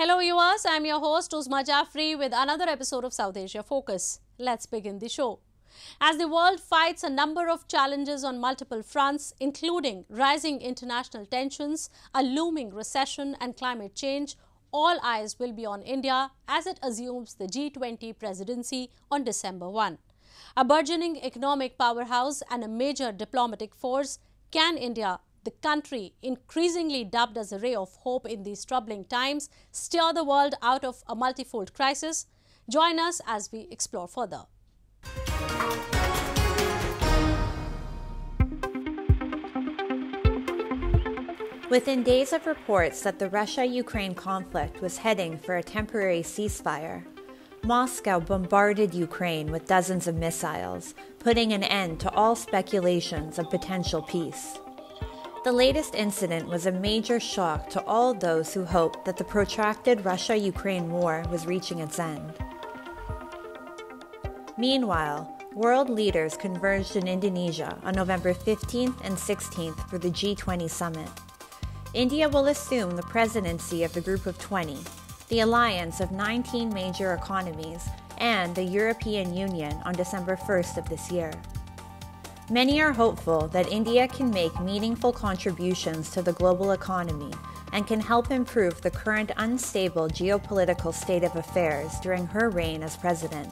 Hello viewers, I am your host Uzma Jaffrey with another episode of South Asia Focus. Let's begin the show. As the world fights a number of challenges on multiple fronts, including rising international tensions, a looming recession and climate change, all eyes will be on India as it assumes the G20 presidency on December 1. A burgeoning economic powerhouse and a major diplomatic force, can India, the country increasingly dubbed as a ray of hope in these troubling times, steer the world out of a multifold crisis? Join us as we explore further. Within days of reports that the Russia-Ukraine conflict was heading for a temporary ceasefire, Moscow bombarded Ukraine with dozens of missiles, putting an end to all speculations of potential peace. The latest incident was a major shock to all those who hoped that the protracted Russia-Ukraine war was reaching its end. Meanwhile, world leaders converged in Indonesia on November 15th and 16th for the G20 summit. India will assume the presidency of the Group of 20, the alliance of 19 major economies, and the European Union on December 1st of this year. Many are hopeful that India can make meaningful contributions to the global economy and can help improve the current unstable geopolitical state of affairs during her reign as president.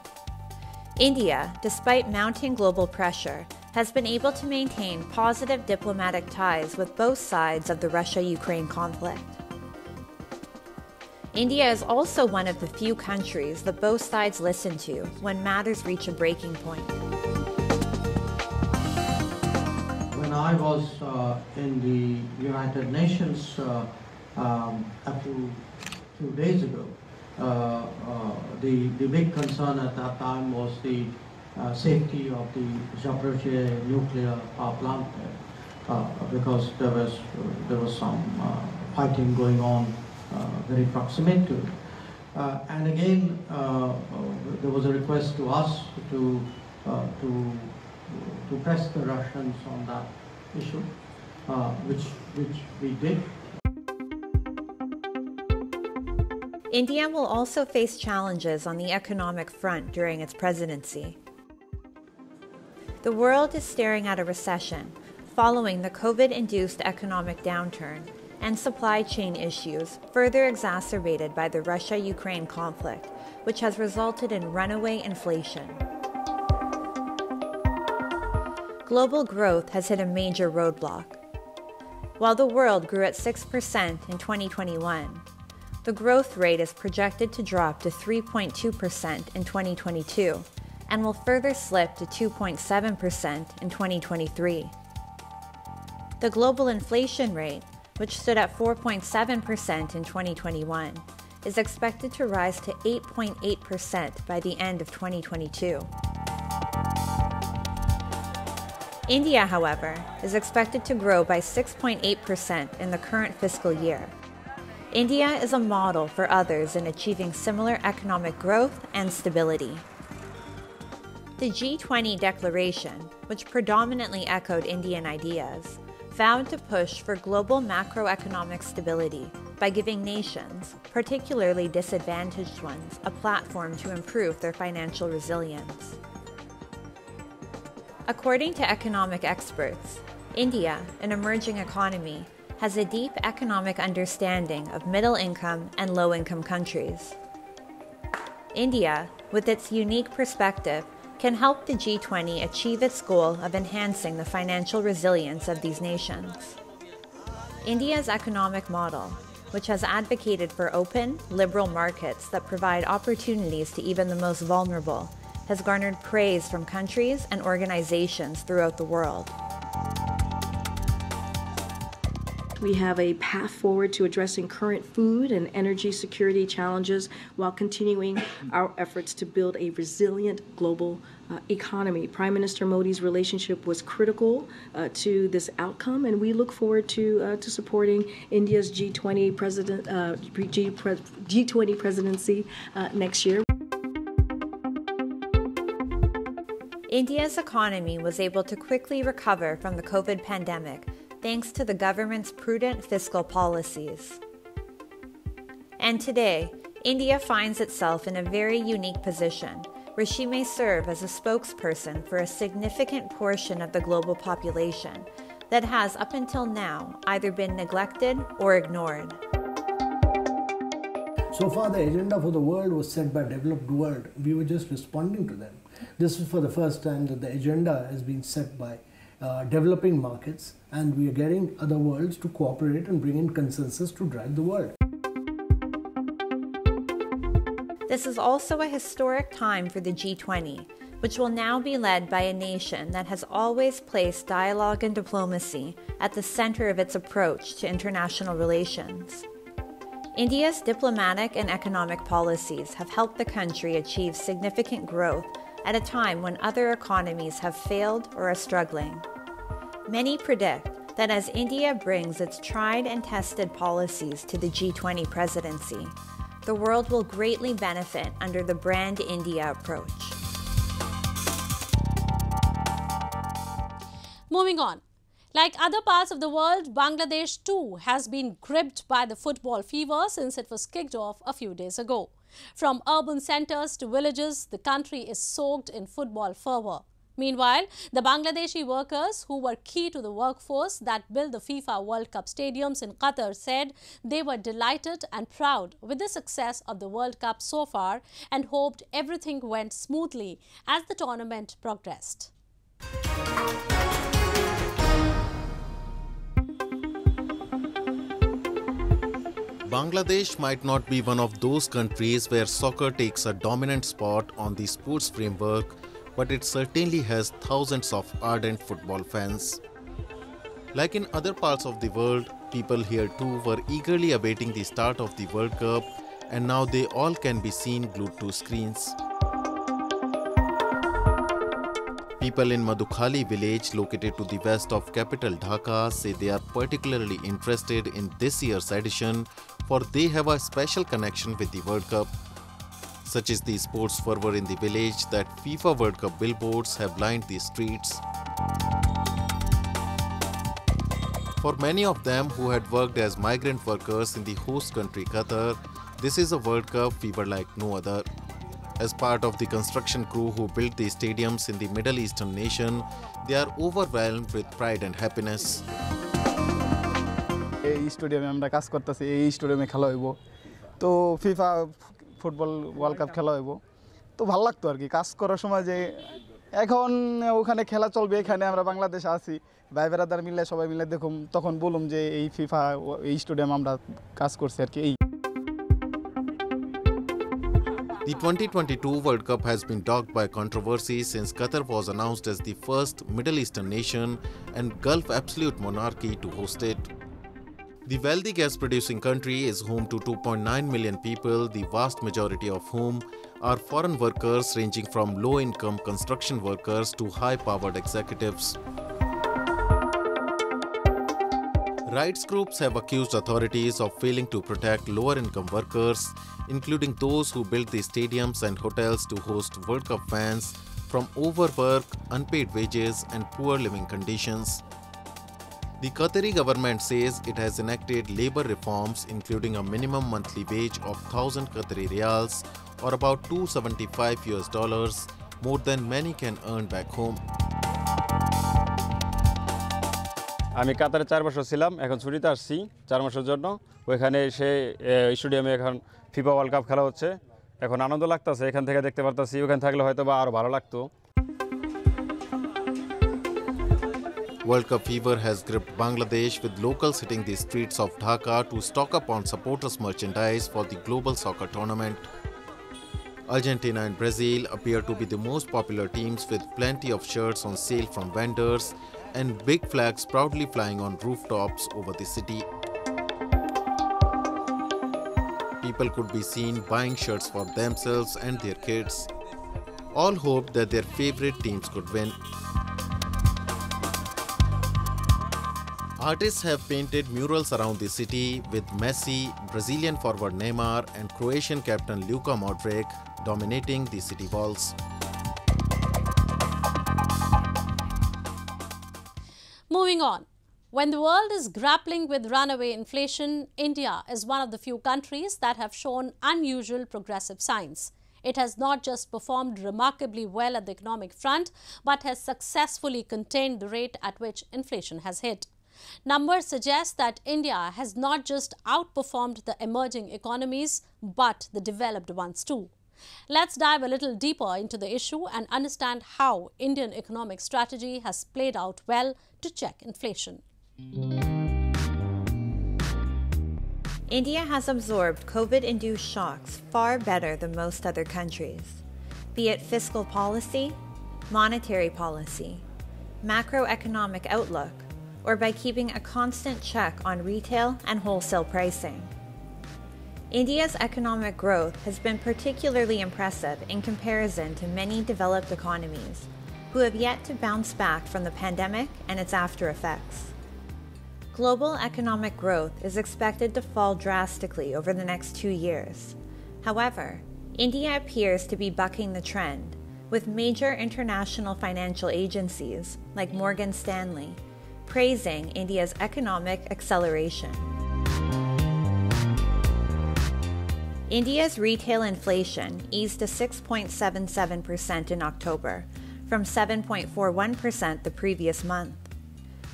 India, despite mounting global pressure, has been able to maintain positive diplomatic ties with both sides of the Russia-Ukraine conflict. India is also one of the few countries that both sides listen to when matters reach a breaking point. When I was in the United Nations a few days ago, the big concern at that time was the safety of the Zaporizhzhia nuclear power plant because there was some fighting going on very proximate to it. And again, there was a request to us to press the Russians on that issue, which we did. India will also face challenges on the economic front during its presidency. The world is staring at a recession following the COVID-induced economic downturn and supply chain issues further exacerbated by the Russia-Ukraine conflict, which has resulted in runaway inflation. Global growth has hit a major roadblock. While the world grew at 6% in 2021, the growth rate is projected to drop to 3.2% in 2022 and will further slip to 2.7% in 2023. The global inflation rate, which stood at 4.7% in 2021, is expected to rise to 8.8% by the end of 2022. India, however, is expected to grow by 6.8% in the current fiscal year. India is a model for others in achieving similar economic growth and stability. The G20 declaration, which predominantly echoed Indian ideas, vowed to push for global macroeconomic stability by giving nations, particularly disadvantaged ones, a platform to improve their financial resilience. According to economic experts, India, an emerging economy, has a deep economic understanding of middle-income and low-income countries. India, with its unique perspective, can help the G20 achieve its goal of enhancing the financial resilience of these nations. India's economic model, which has advocated for open, liberal markets that provide opportunities to even the most vulnerable, has garnered praise from countries and organizations throughout the world. We have a path forward to addressing current food and energy security challenges while continuing our efforts to build a resilient global economy. Prime Minister Modi's relationship was critical to this outcome, and we look forward to supporting India's G20 presidency next year. India's economy was able to quickly recover from the COVID pandemic thanks to the government's prudent fiscal policies. And today, India finds itself in a very unique position where she may serve as a spokesperson for a significant portion of the global population that has up until now either been neglected or ignored. So far, the agenda for the world was set by developed world. We were just responding to them. This is for the first time that the agenda has been set by developing markets, and we are getting other worlds to cooperate and bring in consensus to drive the world. This is also a historic time for the G20, which will now be led by a nation that has always placed dialogue and diplomacy at the center of its approach to international relations. India's diplomatic and economic policies have helped the country achieve significant growth at a time when other economies have failed or are struggling. Many predict that as India brings its tried and tested policies to the G20 presidency, the world will greatly benefit under the Brand India approach. Moving on. Like other parts of the world, Bangladesh too has been gripped by the football fever since it was kicked off a few days ago. From urban centers to villages, the country is soaked in football fervor. Meanwhile, the Bangladeshi workers who were key to the workforce that built the FIFA World Cup stadiums in Qatar said they were delighted and proud with the success of the World Cup so far and hoped everything went smoothly as the tournament progressed. Bangladesh might not be one of those countries where soccer takes a dominant spot on the sports framework, but it certainly has thousands of ardent football fans. Like in other parts of the world, people here too were eagerly awaiting the start of the World Cup, and now they all can be seen glued to screens. People in Madukhali village, located to the west of capital Dhaka, say they are particularly interested in this year's edition, for they have a special connection with the World Cup. Such is the sports fervor in the village that FIFA World Cup billboards have lined the streets. For many of them who had worked as migrant workers in the host country Qatar, this is a World Cup fever like no other. As part of the construction crew who built the stadiums in the Middle Eastern nation, they are overwhelmed with pride and happiness. এই স্টেডিয়ামে আমরা কাজ করতেছি, এই স্টেডিয়ামে খেলা হইব, তো ফিফা ফুটবল ওয়ার্ল্ড কাপ খেলা হইব, তো ভালো লাগতো আর কি কাজ করার সময় যে এখন ওখানে খেলা চলবে, এখানে আমরা বাংলাদেশে আছি, ভাই বেরাদার মিলে সবাই মিলে দেখুম, তখন বলুম যে এই ফিফা এই স্টেডিয়াম আমরা কাজ করছি আর কি। The 2022 World Cup has been dogged by controversy since Qatar was announced as the first Middle Eastern nation and Gulf absolute monarchy to host it. The wealthy gas-producing country is home to 2.9 million people, the vast majority of whom are foreign workers ranging from low-income construction workers to high-powered executives. Rights groups have accused authorities of failing to protect lower-income workers, including those who built the stadiums and hotels to host World Cup fans, from overwork, unpaid wages and poor living conditions. The Qatari government says it has enacted labor reforms including a minimum monthly wage of 1,000 Qatari riyals or about $275, more than many can earn back home. আমি কাতারে 4 বছর ছিলাম, এখন ছুটিতে আসছি 4 মাসের জন্য। ওইখানে এসে স্টেডিয়ামে এখন ফিফা ওয়ার্ল্ড কাপ খেলা হচ্ছে, এখন আনন্দ লাগতেছে, এখান থেকে দেখতে পারতাছি, ওখানে থাকলে হয়তো বা আরো ভালো লাগতো। World Cup fever has gripped Bangladesh, with locals hitting the streets of Dhaka to stock up on supporters' merchandise for the global soccer tournament. Argentina and Brazil appear to be the most popular teams, with plenty of shirts on sale from vendors and big flags proudly flying on rooftops over the city. People could be seen buying shirts for themselves and their kids. All hoped that their favorite teams could win. Artists have painted murals around the city, with Messi, Brazilian forward Neymar and Croatian captain Luka Modric dominating the city walls. Moving on. When the world is grappling with runaway inflation, India is one of the few countries that have shown unusual progressive signs. It has not just performed remarkably well at the economic front, but has successfully contained the rate at which inflation has hit. Numbers suggest that India has not just outperformed the emerging economies, but the developed ones too. Let's dive a little deeper into the issue and understand how Indian economic strategy has played out well to check inflation. India has absorbed COVID-induced shocks far better than most other countries, be it fiscal policy, monetary policy, macroeconomic outlook, or by keeping a constant check on retail and wholesale pricing. India's economic growth has been particularly impressive in comparison to many developed economies, who have yet to bounce back from the pandemic and its after effects. Global economic growth is expected to fall drastically over the next 2 years. However, India appears to be bucking the trend, with major international financial agencies like Morgan Stanley praising India's economic acceleration. India's retail inflation eased to 6.77% in October, from 7.41% the previous month.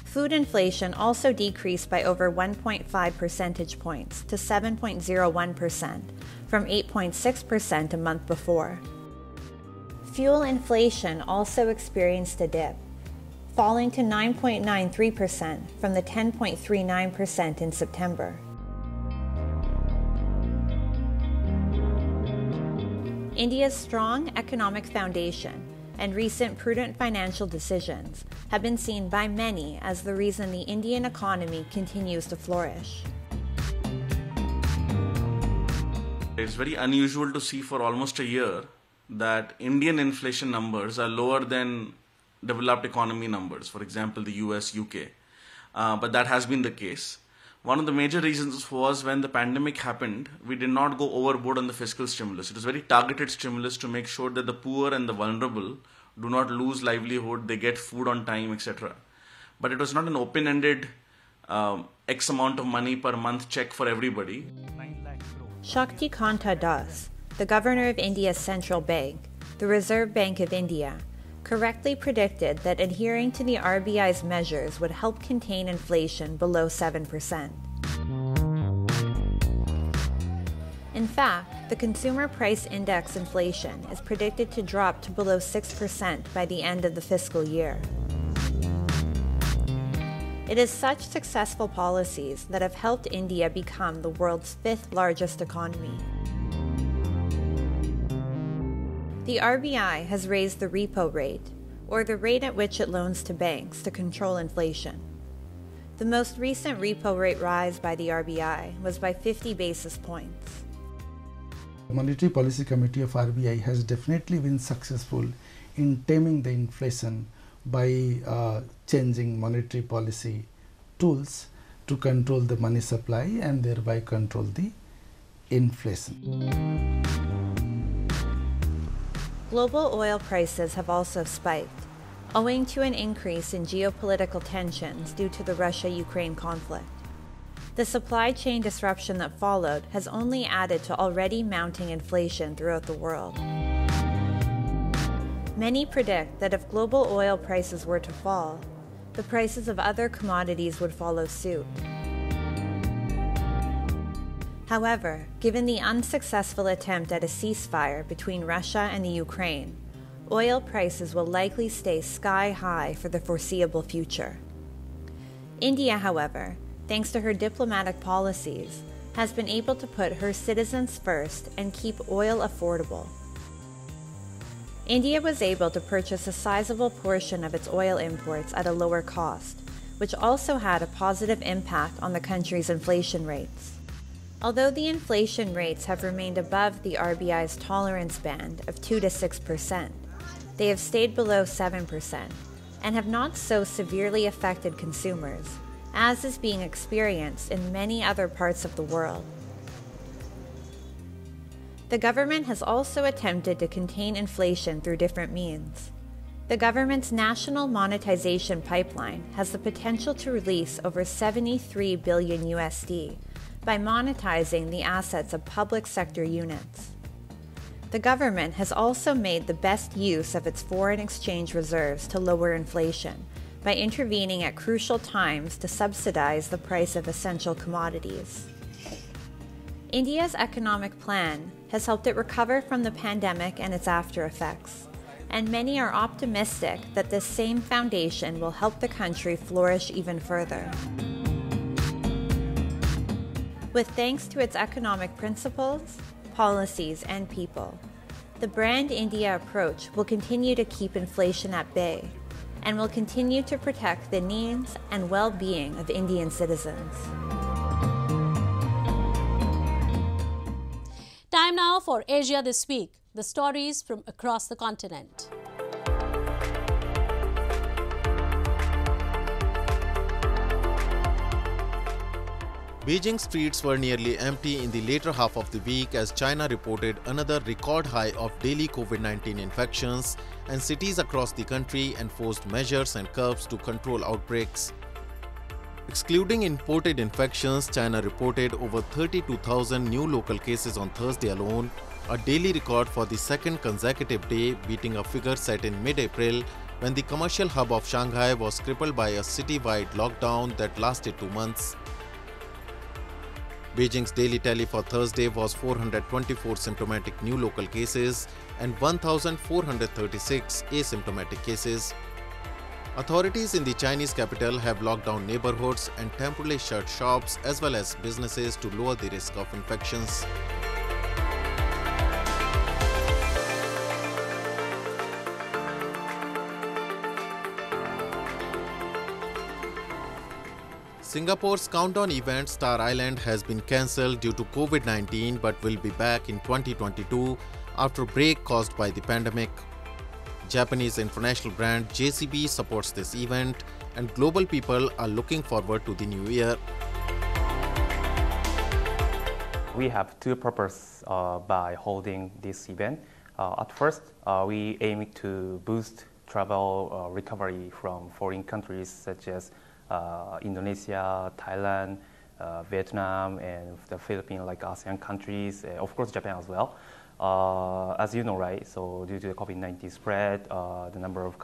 Food inflation also decreased by over 1.5 percentage points to 7.01% from 8.6% a month before. Fuel inflation also experienced a dip, falling to 9.93% from the 10.39% in September. India's strong economic foundation and recent prudent financial decisions have been seen by many as the reason the Indian economy continues to flourish. It's very unusual to see for almost a year that Indian inflation numbers are lower than developed economy numbers, for example, the US, UK. But that has been the case. One of the major reasons was when the pandemic happened, we did not go overboard on the fiscal stimulus. It was very targeted stimulus to make sure that the poor and the vulnerable do not lose livelihood, they get food on time, etc. But it was not an open-ended X amount of money per month check for everybody. Shakti Kanta Das, the governor of India's central bank, the Reserve Bank of India, correctly predicted that adhering to the RBI's measures would help contain inflation below 7%. In fact, the Consumer Price Index inflation is predicted to drop to below 6% by the end of the fiscal year. It is such successful policies that have helped India become the world's 5th largest economy. The RBI has raised the repo rate, or the rate at which it loans to banks, to control inflation. The most recent repo rate rise by the RBI was by 50 basis points. The Monetary Policy Committee of RBI has definitely been successful in taming the inflation by changing monetary policy tools to control the money supply and thereby control the inflation. Global oil prices have also spiked, owing to an increase in geopolitical tensions due to the Russia-Ukraine conflict. The supply chain disruption that followed has only added to already mounting inflation throughout the world. Many predict that if global oil prices were to fall, the prices of other commodities would follow suit. However, given the unsuccessful attempt at a ceasefire between Russia and the Ukraine, oil prices will likely stay sky high for the foreseeable future. India, however, thanks to her diplomatic policies, has been able to put her citizens first and keep oil affordable. India was able to purchase a sizable portion of its oil imports at a lower cost, which also had a positive impact on the country's inflation rates. Although the inflation rates have remained above the RBI's tolerance band of 2 to 6%, they have stayed below 7% and have not so severely affected consumers, as is being experienced in many other parts of the world. The government has also attempted to contain inflation through different means. The government's national monetization pipeline has the potential to release over 73 billion USD by monetizing the assets of public sector units. The government has also made the best use of its foreign exchange reserves to lower inflation by intervening at crucial times to subsidize the price of essential commodities. India's economic plan has helped it recover from the pandemic and its after effects, and many are optimistic that this same foundation will help the country flourish even further. With thanks to its economic principles, policies, and people, the Brand India approach will continue to keep inflation at bay and will continue to protect the needs and well-being of Indian citizens. Time now for Asia This Week, the stories from across the continent. Beijing streets were nearly empty in the later half of the week as China reported another record high of daily COVID-19 infections, and cities across the country enforced measures and curbs to control outbreaks. Excluding imported infections, China reported over 32,000 new local cases on Thursday alone, a daily record for the second consecutive day, beating a figure set in mid-April when the commercial hub of Shanghai was crippled by a city-wide lockdown that lasted 2 months. Beijing's daily tally for Thursday was 424 symptomatic new local cases and 1,436 asymptomatic cases. Authorities in the Chinese capital have locked down neighborhoods and temporarily shut shops as well as businesses to lower the risk of infections. Singapore's countdown event Star Island has been cancelled due to COVID-19 but will be back in 2022 after a break caused by the pandemic. Japanese international brand JCB supports this event, and global people are looking forward to the new year. We have two purposes by holding this event. At first, we aim to boost travel recovery from foreign countries such as Indonesia, Thailand, Vietnam, and the Philippines, like ASEAN countries, of course Japan as well. As you know, right, so due to the COVID-19 spread, the number of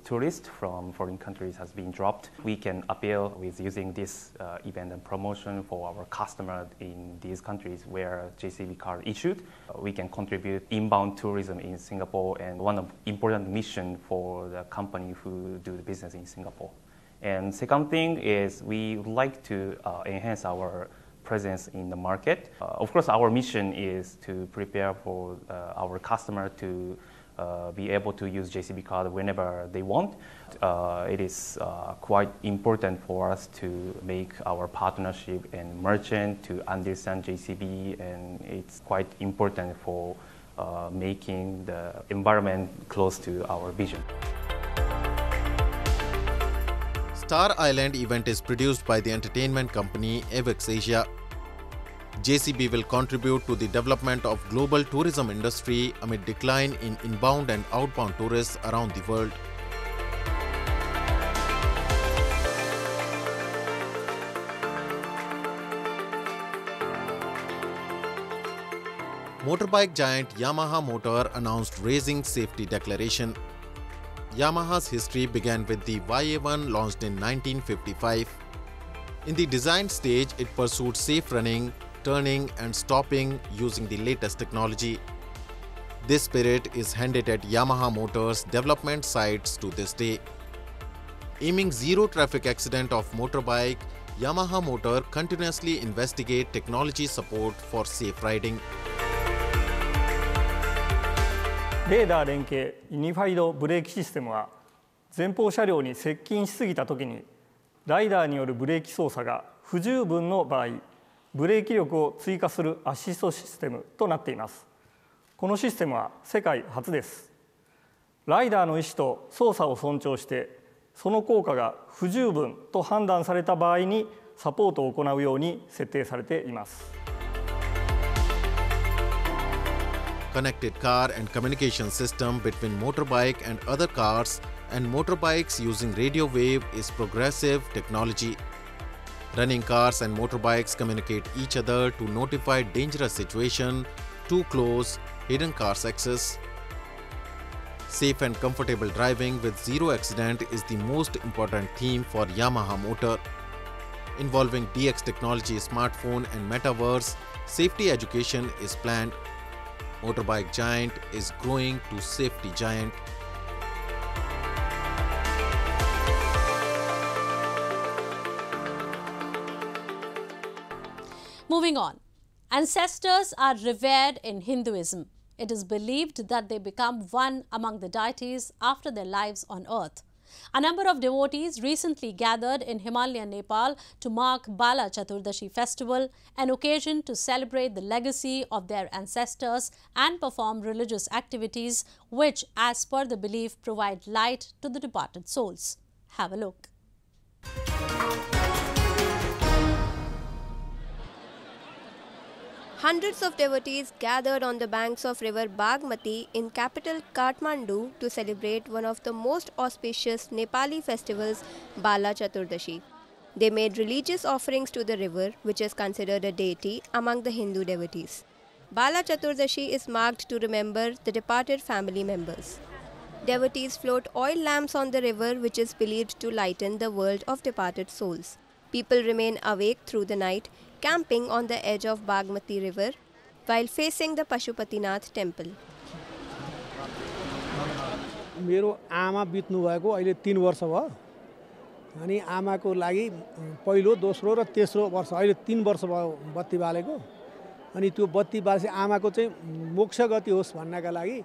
tourists from foreign countries has been dropped. We can appeal with using this event and promotion for our customers in these countries where JCB card issued. We can contribute inbound tourism in Singapore, and one of important mission for the company who do the business in Singapore. And second thing is we would like to enhance our presence in the market. Of course, our mission is to prepare for our customer to be able to use JCB card whenever they want. It is quite important for us to make our partnership and merchant to understand JCB, and it's quite important for making the environment close to our vision. Star Island event is produced by the entertainment company Avex Asia. JCB will contribute to the development of global tourism industry amid decline in inbound and outbound tourists around the world. Motorbike giant Yamaha Motor announced raising safety declaration. Yamaha's history began with the YA1 launched in 1955. In the design stage, it pursued safe running, turning and stopping using the latest technology. This spirit is handed at Yamaha Motor's development sites to this day. Aiming zero traffic accident of motorbike, Yamaha Motor continuously investigate technology support for safe riding. レーダー連携ユニファイドブレーキシステムは前方車両に接近しすぎたときにライダーによるブレーキ操作が不十分の場合、ブレーキ力を追加するアシストシステムとなっています。このシステムは世界初です。ライダーの意思と操作を尊重してその効果が不十分と判断された場合にサポートを行うように設定されています。connected car and communication system between motorbike and other cars and motorbikes using radio wave is progressive technology. Running cars and motorbikes communicate each other to notify dangerous situation, too close, hidden cars access. Safe and comfortable driving with zero accident is the most important theme for Yamaha Motor. Involving DX technology, smartphone and metaverse, safety education is planned. Motorbike giant is growing to safety giant. Moving on. Ancestors are revered in Hinduism. It is believed that they become one among the deities after their lives on earth. A number of devotees recently gathered in Himalayan Nepal to mark Bala Chaturdashi festival, an occasion to celebrate the legacy of their ancestors and perform religious activities which, as per the belief, provide light to the departed souls. Have a look. Hundreds of devotees gathered on the banks of river Bagmati in capital Kathmandu to celebrate one of the most auspicious Nepali festivals, Bala Chaturdashi. They made religious offerings to the river, which is considered a deity among the Hindu devotees. Bala Chaturdashi is marked to remember the departed family members. Devotees float oil lamps on the river, which is believed to lighten the world of departed souls. People remain awake through the night, camping on the edge of Bagmati river while facing the Pashupatinath temple. मेरो आमा बित्नु भएको अहिले 3 वर्ष भयो अनि आमाको लागि पहिलो दोस्रो र तेस्रो वर्ष अहिले 3 वर्ष भयो बत्ती बालेको अनि त्यो बत्ती बालेपछि आमाको चाहिँ मोक्ष गति होस् भन्नका लागि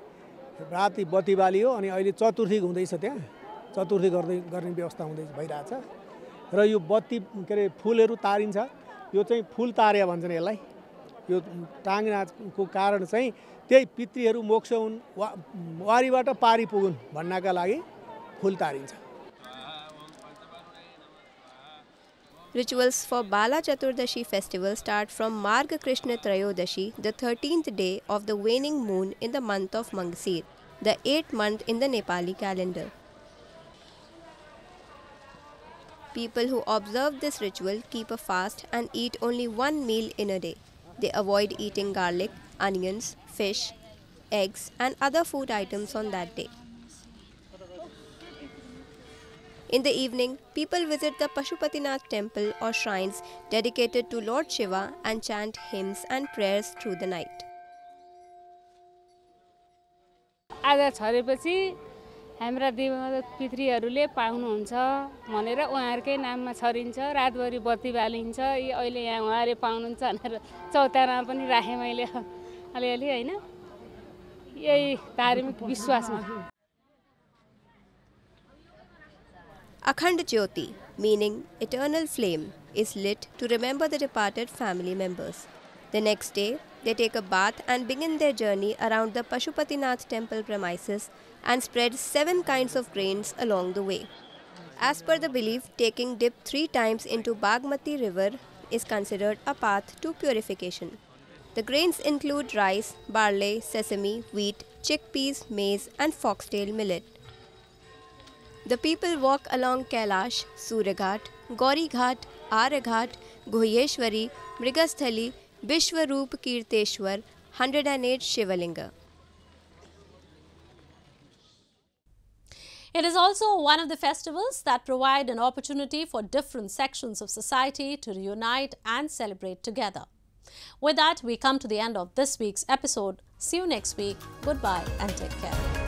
राति बत्ती बालियो अनि अहिले चतुर्थी हुँदैछ त्यहाँ चतुर्थी गर्ने व्यवस्था हुँदै भइराछ र यो बत्ती के रे फुलहरू तारिन्छ यो चाहिँ फुल तार्या भन्छन् यसलाई यो टाङ्नाको कारण चाहिँ त्यही पितृहरू मोक्ष हुन् वारीबाट पारी पुगुन् भन्नका लागि full तारिन्छ. Rituals for Bala Chaturdashi festival start from Marga Krishna Trayodashi, the 13th day of the waning moon in the month of Mangsir, the 8th month in the Nepali calendar. People who observe this ritual keep a fast and eat only one meal in a day. They avoid eating garlic, onions, fish, eggs and other food items on that day. In the evening, people visit the Pashupatinath temple or shrines dedicated to Lord Shiva and chant hymns and prayers through the night. हाम्रा दिवंगत पितृहरूले पाउनुहुन्छ भनेर उहाँहरुकै नाममा छरिन्छ रातभरि बत्ती बालिन्छ अहिले यहाँ उहाँहरुले पाउनुहुन्छ भनेर चौतारामा पनि राखे मैले अलिअलि हैन यही धार्मिक विश्वासमा. Akhand Jyoti, meaning eternal flame, is lit to remember the departed family members. The next day, they take a bath and begin their journey around the Pashupatinath temple premises and spread 7 kinds of grains along the way. As per the belief, taking dip 3 times into Bagmati river is considered a path to purification. The grains include rice, barley, sesame, wheat, chickpeas, maize and foxtail millet. The people walk along Kailash, Suryaghat, Gauri Ghat, Araghat, Guhyeshwari, Mrigasthali, Vishwaroop Kirteshwar, 108 Shivalinga. It is also one of the festivals that provide an opportunity for different sections of society to reunite and celebrate together. With that, we come to the end of this week's episode. See you next week. Goodbye and take care.